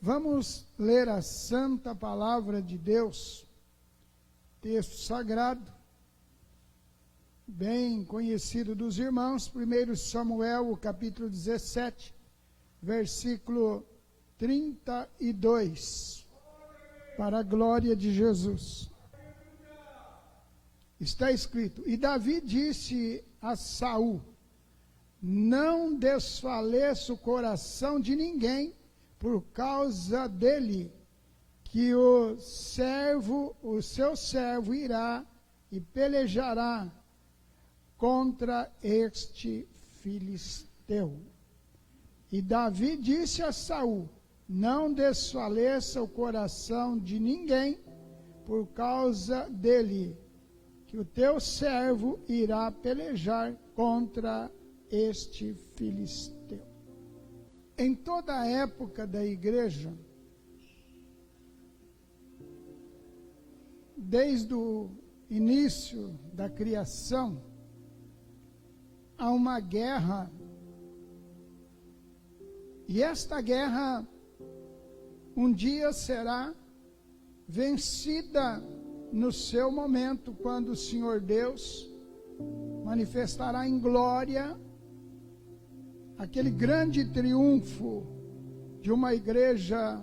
Vamos ler a santa palavra de Deus, texto sagrado, bem conhecido dos irmãos, 1 Samuel, o capítulo 17, versículo 32, para a glória de Jesus. Está escrito: E Davi disse a Saul: não desfaleça o coração de ninguém por causa dele, que o seu servo irá e pelejará contra este filisteu. E Davi disse a Saul: não desfaleça o coração de ninguém por causa dele, que o teu servo irá pelejar contra este filisteu. Em toda a época da igreja, desde o início da criação, há uma guerra, e esta guerra um dia será vencida no seu momento, quando o Senhor Deus manifestará em glória aquele grande triunfo de uma igreja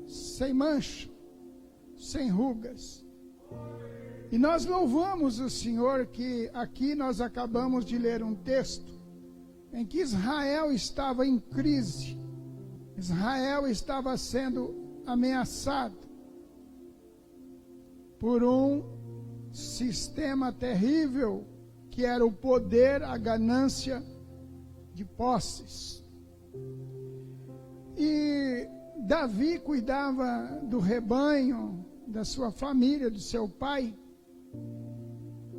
sem mancha, sem rugas. E nós louvamos o Senhor que aqui nós acabamos de ler um texto em que Israel estava em crise, Israel estava sendo ameaçado por um sistema terrível que era o poder, a ganância de posses. E Davi cuidava do rebanho, da sua família, do seu pai.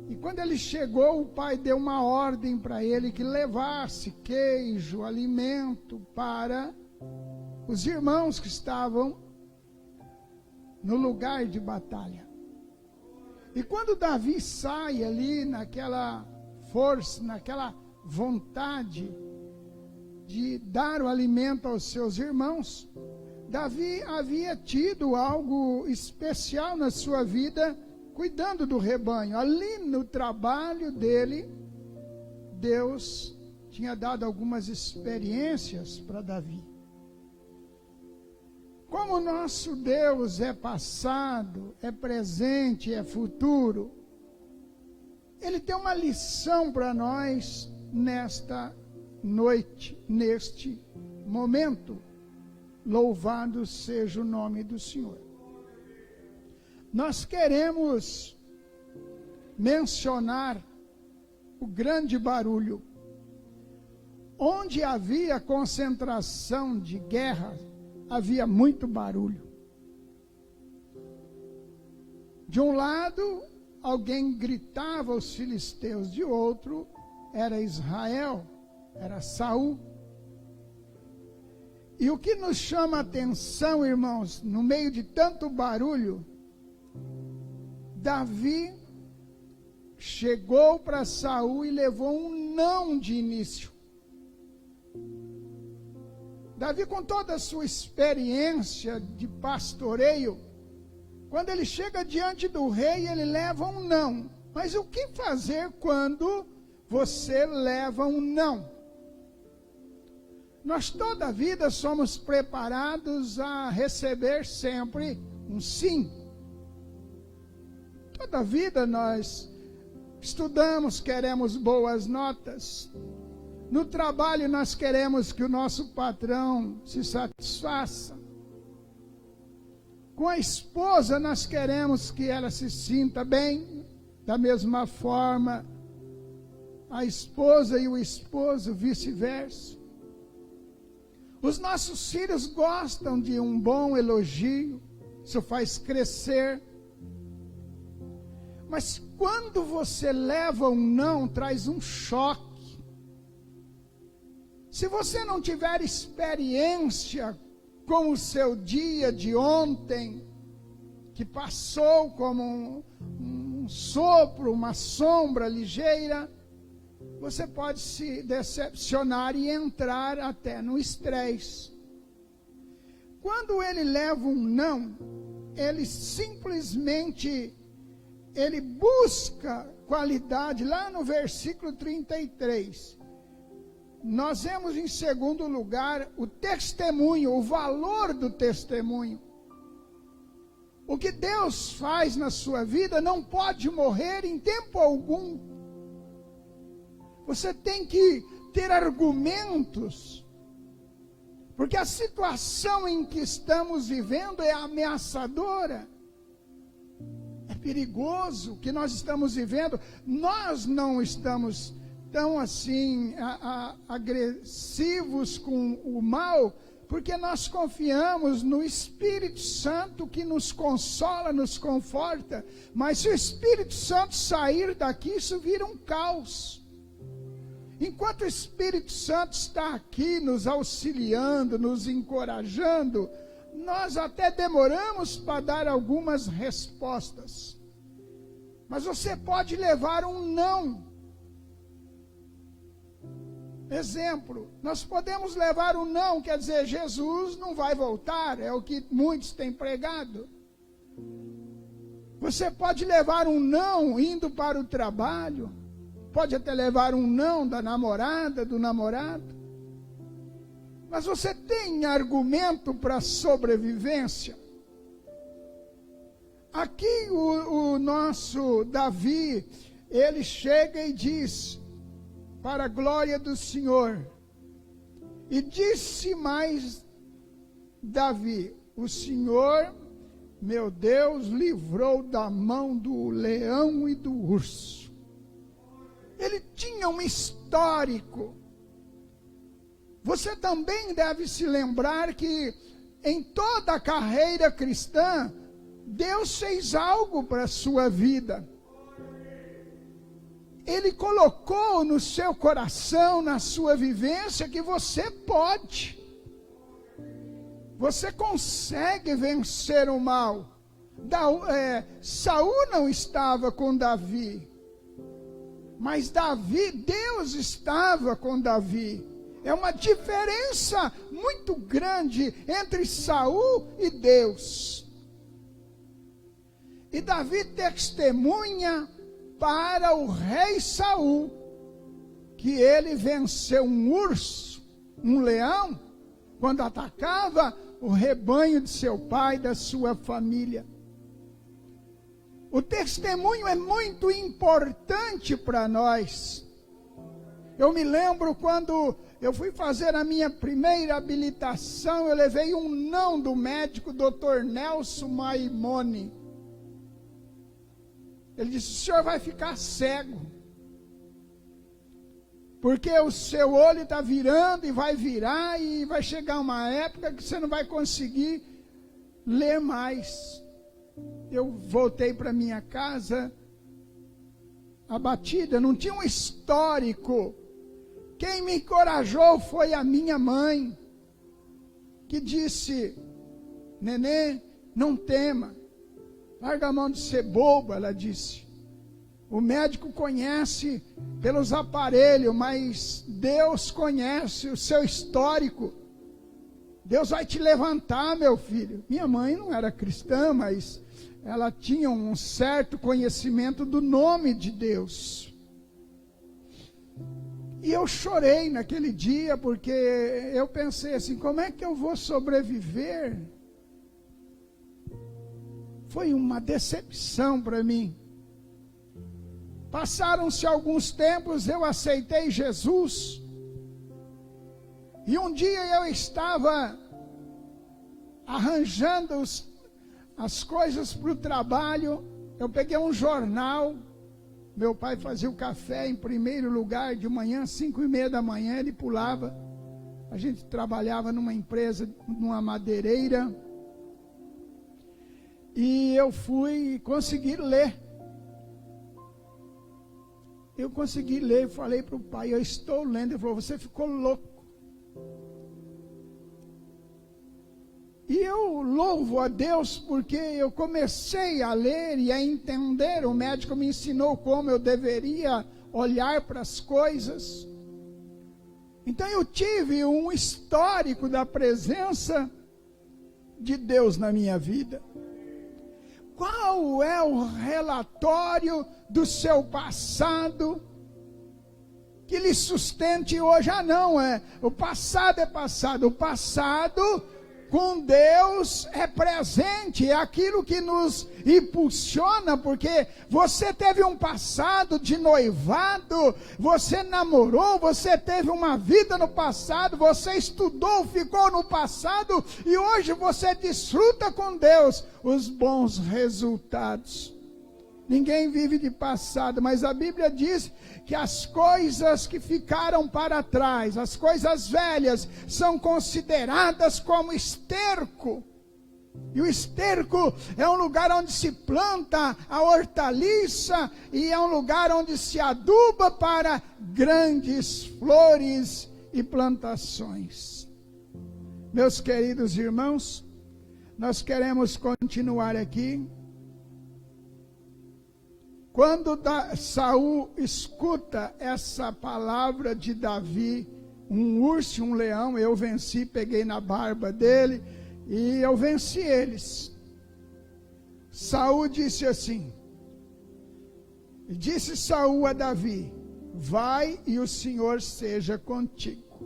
E quando ele chegou, o pai deu uma ordem para ele que levasse queijo, alimento para os irmãos que estavam no lugar de batalha. E quando Davi sai ali naquela força, naquela vontade de dar o alimento aos seus irmãos, Davi havia tido algo especial na sua vida, cuidando do rebanho. Ali no trabalho dele, Deus tinha dado algumas experiências para Davi. Como o nosso Deus é passado, é presente, é futuro, Ele tem uma lição para nós nesta noite, neste momento. Louvado seja o nome do Senhor. Nós queremos mencionar o grande barulho. Onde havia concentração de guerra, havia muito barulho. De um lado, alguém gritava aos filisteus, de outro, era Israel, era Saul. E o que nos chama a atenção, irmãos, no meio de tanto barulho, Davi chegou para Saul e levou um não de início. Davi, com toda a sua experiência de pastoreio, quando ele chega diante do rei, ele leva um não. Mas o que fazer quando você leva um não? Nós toda a vida somos preparados a receber sempre um sim. Toda a vida nós estudamos, queremos boas notas. No trabalho nós queremos que o nosso patrão se satisfaça. Com a esposa nós queremos que ela se sinta bem. Da mesma forma, a esposa e o esposo, vice-versa. Os nossos filhos gostam de um bom elogio, isso faz crescer. Mas quando você leva um não, traz um choque. Se você não tiver experiência com o seu dia de ontem, que passou como um sopro, uma sombra ligeira, você pode se decepcionar e entrar até no estresse. quando ele leva um não, ele simplesmente, ele busca qualidade. Lá no versículo 33, nós vemos em segundo lugar o testemunho, o valor do testemunho. O que Deus faz na sua vida não pode morrer em tempo algum. Você tem que ter argumentos, porque a situação em que estamos vivendo é ameaçadora. É perigoso o que nós estamos vivendo. Nós não estamos tão assim agressivos com o mal, porque nós confiamos no Espírito Santo que nos consola, nos conforta. Mas se o Espírito Santo sair daqui, isso vira um caos. Enquanto o Espírito Santo está aqui nos auxiliando, nos encorajando, nós até demoramos para dar algumas respostas. Mas você pode levar um não. Exemplo, nós podemos levar um não, quer dizer, Jesus não vai voltar, é o que muitos têm pregado. Você pode levar um não indo para o trabalho, pode até levar um não da namorada, do namorado. Mas você tem argumento para sobrevivência? Aqui o nosso Davi, ele chega e diz, para a glória do Senhor, e disse mais Davi, o Senhor, meu Deus, livrou da mão do leão e do urso. Ele tinha um histórico. Você também deve se lembrar que em toda a carreira cristã, Deus fez algo para a sua vida. Ele colocou no seu coração, na sua vivência, que você pode. Você consegue vencer o mal. Saul não estava com Davi. Mas Deus estava com Davi. É uma diferença muito grande entre Saul e Deus. E Davi testemunha para o rei Saul que ele venceu um urso, um leão, quando atacava o rebanho de seu pai, da sua família. O testemunho é muito importante para nós. Eu me lembro quando eu fui fazer a minha primeira habilitação, eu levei um não do médico Dr. Nelson Maimone. Ele disse, o senhor vai ficar cego, porque o seu olho está virando e vai virar, e vai chegar uma época que você não vai conseguir ler mais. Eu voltei para minha casa abatida, não tinha um histórico. Quem me encorajou foi a minha mãe, que disse, nenê, não tema. Larga a mão de ser bobo, ela disse. O médico conhece pelos aparelhos, mas Deus conhece o seu histórico. Deus vai te levantar, meu filho. Minha mãe não era cristã, mas ela tinha um certo conhecimento do nome de Deus. E eu chorei naquele dia, porque eu pensei assim, como é que eu vou sobreviver? Foi uma decepção para mim. Passaram-se alguns tempos, eu aceitei Jesus. E um dia eu estava arranjando as coisas para o trabalho. Eu peguei um jornal. Meu pai fazia o café em primeiro lugar, de manhã, 5:30 da manhã, ele pulava. A gente trabalhava numa empresa, numa madeireira. E eu fui conseguir ler. Eu consegui ler e falei para o pai, eu estou lendo. Ele falou, você ficou louco. E eu louvo a Deus porque eu comecei a ler e a entender. O médico me ensinou como eu deveria olhar para as coisas. Então eu tive um histórico da presença de Deus na minha vida? Qual é o relatório do seu passado que lhe sustente hoje? Ah, não, o passado é passado. O passado com Deus é presente, é aquilo que nos impulsiona, porque você teve um passado de noivado, você namorou, você teve uma vida no passado, você estudou, ficou no passado, e hoje você desfruta com Deus os bons resultados. Ninguém vive de passado, mas a Bíblia diz que as coisas que ficaram para trás, as coisas velhas, são consideradas como esterco. E o esterco é um lugar onde se planta a hortaliça e é um lugar onde se aduba para grandes flores e plantações. Meus queridos irmãos, nós queremos continuar aqui. Quando Saul escuta essa palavra de Davi, um urso e um leão, eu venci, peguei na barba dele e eu venci eles. Saul disse assim, disse Saul a Davi, vai e o Senhor seja contigo.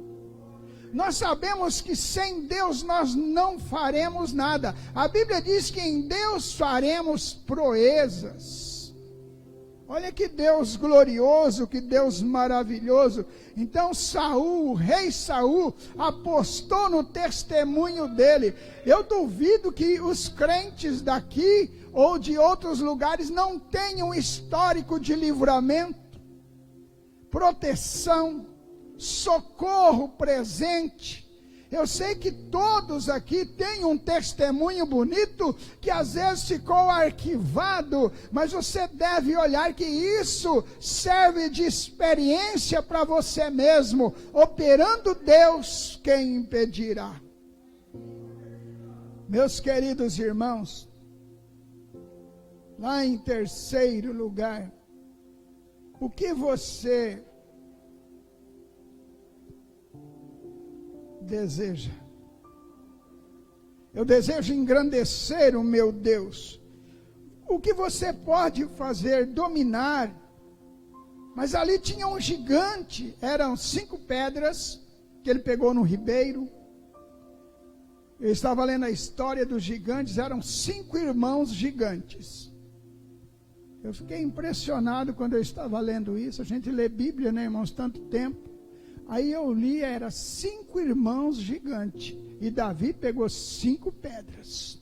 Nós sabemos que sem Deus nós não faremos nada. A Bíblia diz que em Deus faremos proezas. Olha que Deus glorioso, que Deus maravilhoso. Então Saul, o rei Saul, apostou no testemunho dele. Eu duvido que os crentes daqui ou de outros lugares não tenham histórico de livramento, proteção, socorro presente. Eu sei que todos aqui têm um testemunho bonito que às vezes ficou arquivado, mas você deve olhar que isso serve de experiência para você mesmo. Operando Deus, quem impedirá? Meus queridos irmãos, lá em terceiro lugar, o que você deseja? Eu desejo engrandecer o meu Deus. O que você pode fazer? Dominar. Mas ali tinha um gigante, eram 5 pedras que ele pegou no ribeiro. Eu estava lendo a história dos gigantes, eram 5 irmãos gigantes. Eu fiquei impressionado quando eu estava lendo isso. A gente lê Bíblia, né, irmãos, tanto tempo. Aí eu li, era 5 irmãos gigantes. E Davi pegou 5 pedras.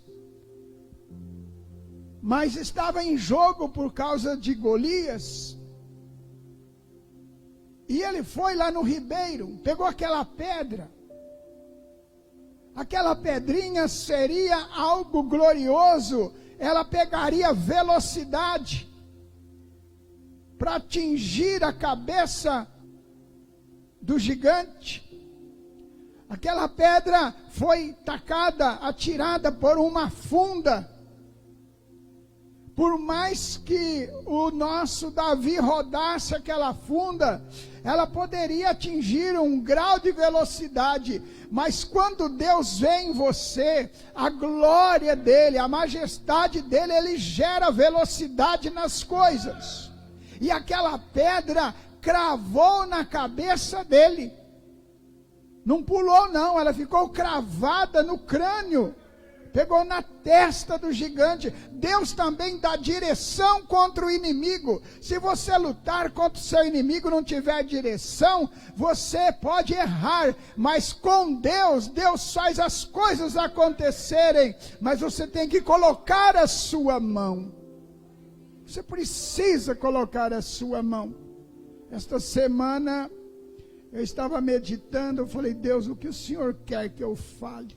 Mas estava em jogo por causa de Golias. E ele foi lá no ribeiro, pegou aquela pedra. Aquela pedrinha seria algo glorioso. Ela pegaria velocidade para atingir a cabeça do gigante. Aquela pedra foi tacada, atirada por uma funda. Por mais que o nosso Davi rodasse aquela funda, ela poderia atingir um grau de velocidade. Mas quando Deus vê em você, a glória dele, a majestade dele, ele gera velocidade nas coisas. E aquela pedra cravou na cabeça dele. Não pulou não, ela ficou cravada no crânio. Pegou na testa do gigante. Deus também dá direção contra o inimigo. Se você lutar contra o seu inimigo, não tiver direção, você pode errar. Mas com Deus, Deus faz as coisas acontecerem. Mas você tem que colocar a sua mão. Você precisa colocar a sua mão. Esta semana eu estava meditando, eu falei, Deus, o que o Senhor quer que eu fale?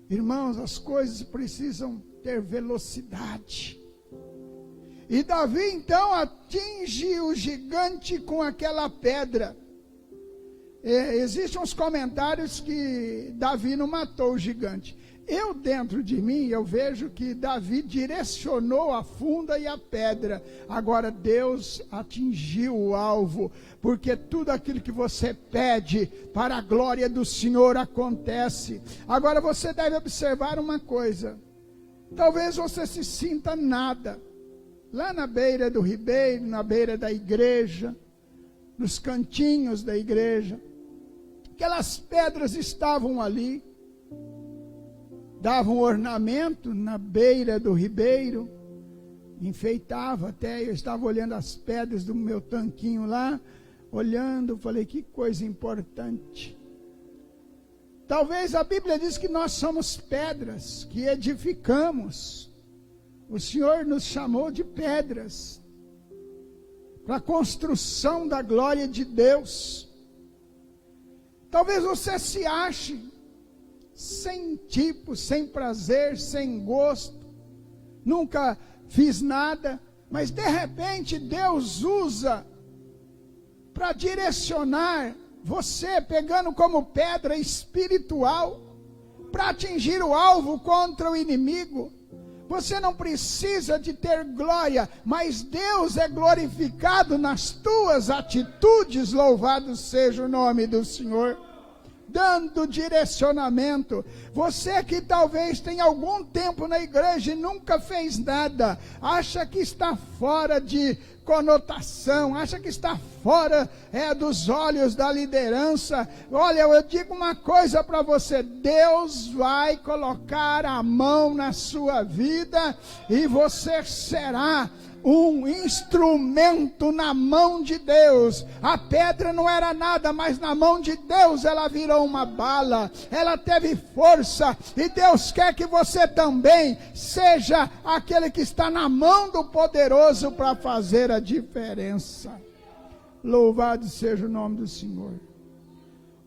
Irmãos, as coisas precisam ter velocidade. E Davi então atinge o gigante com aquela pedra. Existem uns comentários que Davi não matou o gigante. Eu, dentro de mim, eu vejo que Davi direcionou a funda e a pedra. Agora Deus atingiu o alvo, porque tudo aquilo que você pede para a glória do Senhor acontece. Agora você deve observar uma coisa. Talvez você se sinta nada. Lá na beira do ribeiro, na beira da igreja, nos cantinhos da igreja, aquelas pedras estavam ali, davam ornamento na beira do ribeiro, enfeitava até. Eu estava olhando as pedras do meu tanquinho lá, olhando, falei, que coisa importante. Talvez a Bíblia diz que nós somos pedras, que edificamos. O Senhor nos chamou de pedras, para a construção da glória de Deus. Talvez você se ache sem tipo, sem prazer, sem gosto, nunca fiz nada, mas de repente Deus usa para direcionar você, pegando como pedra espiritual, para atingir o alvo contra o inimigo. Você não precisa de ter glória, mas Deus é glorificado nas tuas atitudes, louvado seja o nome do Senhor. Dando direcionamento. Você que talvez tenha algum tempo na igreja e nunca fez nada, acha que está fora de conotação, acha que está fora dos olhos da liderança. Olha, eu digo uma coisa para você: Deus vai colocar a mão na sua vida e você será um instrumento na mão de Deus. A pedra não era nada, mas na mão de Deus ela virou uma bala, ela teve força, e Deus quer que você também seja aquele que está na mão do poderoso para fazer a diferença. Louvado seja o nome do Senhor.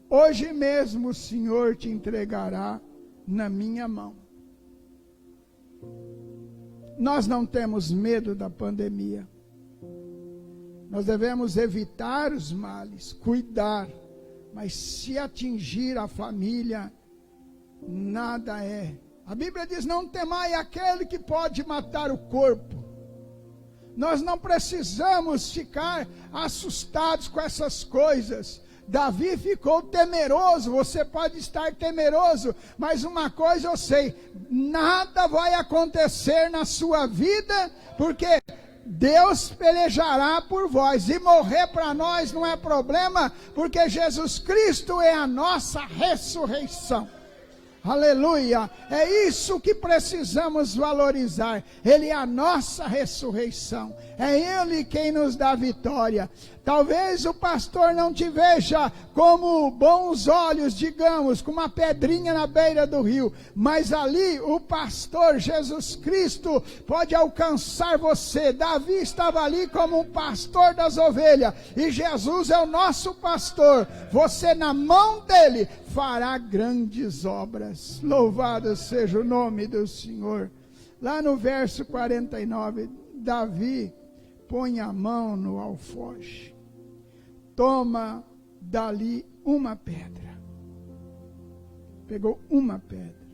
Hoje mesmo o Senhor te entregará na minha mão. Nós não temos medo da pandemia. Nós devemos evitar os males, cuidar. Mas se atingir a família, nada é. A Bíblia diz: não temai aquele que pode matar o corpo. Nós não precisamos ficar assustados com essas coisas. Davi ficou temeroso. Você pode estar temeroso, mas uma coisa eu sei: nada vai acontecer na sua vida, porque Deus pelejará por vós, e morrer para nós não é problema, porque Jesus Cristo é a nossa ressurreição. Aleluia, é isso que precisamos valorizar. Ele é a nossa ressurreição, é Ele quem nos dá vitória. Talvez o pastor não te veja como bons olhos, digamos, com uma pedrinha na beira do rio, mas ali o pastor Jesus Cristo pode alcançar você. Davi estava ali como um pastor das ovelhas, e Jesus é o nosso pastor. Você, na mão dele, fará grandes obras. Louvado seja o nome do Senhor. Lá no verso 49, Davi põe a mão no alforje, toma dali uma pedra. Pegou uma pedra.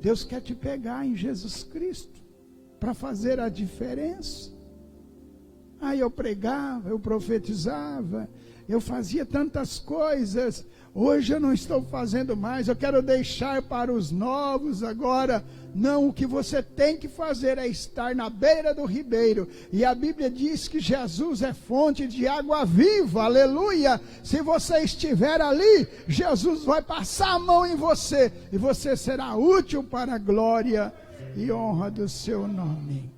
Deus quer te pegar em Jesus Cristo para fazer a diferença. Aí eu pregava, eu profetizava, eu fazia tantas coisas. Hoje eu não estou fazendo mais, eu quero deixar para os novos agora. Não, o que você tem que fazer é estar na beira do ribeiro. E a Bíblia diz que Jesus é fonte de água viva, aleluia. Se você estiver ali, Jesus vai passar a mão em você, e você será útil para a glória e honra do seu nome.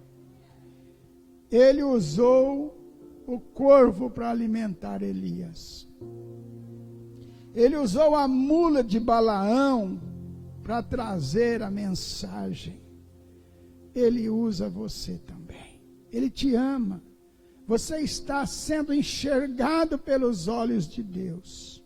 Ele usou o corvo para alimentar Elias. Ele usou a mula de Balaão para trazer a mensagem. Ele usa você também. Ele te ama. Você está sendo enxergado pelos olhos de Deus.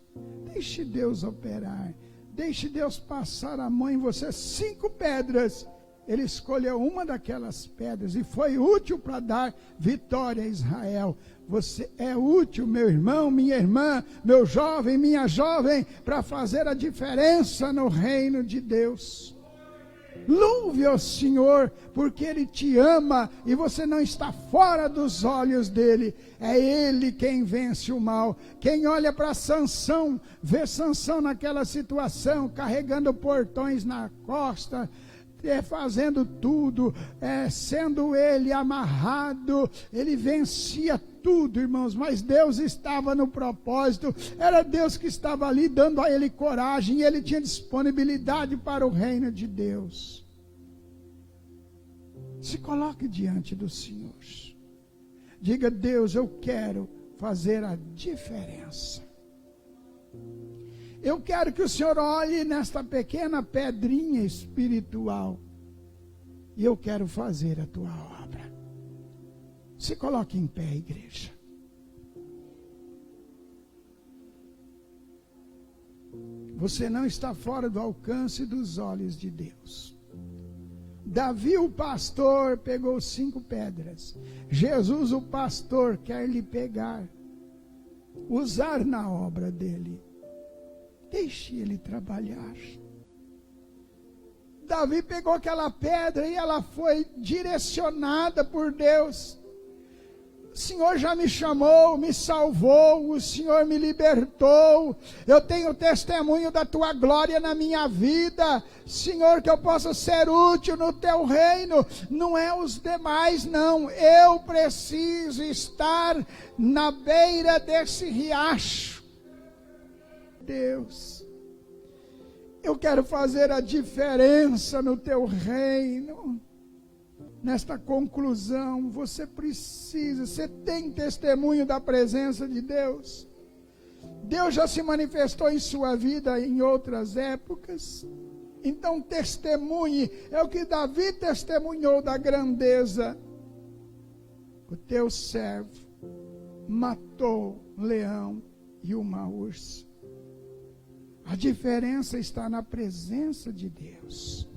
Deixe Deus operar. Deixe Deus passar a mão em você. 5 pedras. Ele escolheu uma daquelas pedras e foi útil para dar vitória a Israel. Você é útil, meu irmão, minha irmã, meu jovem, minha jovem, para fazer a diferença no reino de Deus. Louve ao Senhor, porque Ele te ama e você não está fora dos olhos dEle. É Ele quem vence o mal. Quem olha para Sansão, vê Sansão naquela situação, carregando portões na costa, fazendo tudo, sendo ele amarrado, ele vencia tudo, irmãos, mas Deus estava no propósito, era Deus que estava ali dando a ele coragem, ele tinha disponibilidade para o reino de Deus. Se coloque diante do Senhor, diga: Deus, eu quero fazer a diferença. Eu quero que o Senhor olhe nesta pequena pedrinha espiritual e eu quero fazer a tua obra. Se coloque em pé, igreja. Você não está fora do alcance dos olhos de Deus. Davi, o pastor, pegou 5 pedras. Jesus, o pastor, quer lhe pegar, usar na obra dele. Deixe ele trabalhar. Davi pegou aquela pedra e ela foi direcionada por Deus. O Senhor já me chamou, me salvou, o Senhor me libertou. Eu tenho testemunho da tua glória na minha vida. Senhor, que eu possa ser útil no teu reino. Não é os demais, não. Eu preciso estar na beira desse riacho. Deus, eu quero fazer a diferença no teu reino. Nesta conclusão, você tem testemunho da presença de Deus. Deus já se manifestou em sua vida em outras épocas. Então testemunhe, é o que Davi testemunhou da grandeza. O teu servo matou um leão e uma ursa. A diferença está na presença de Deus.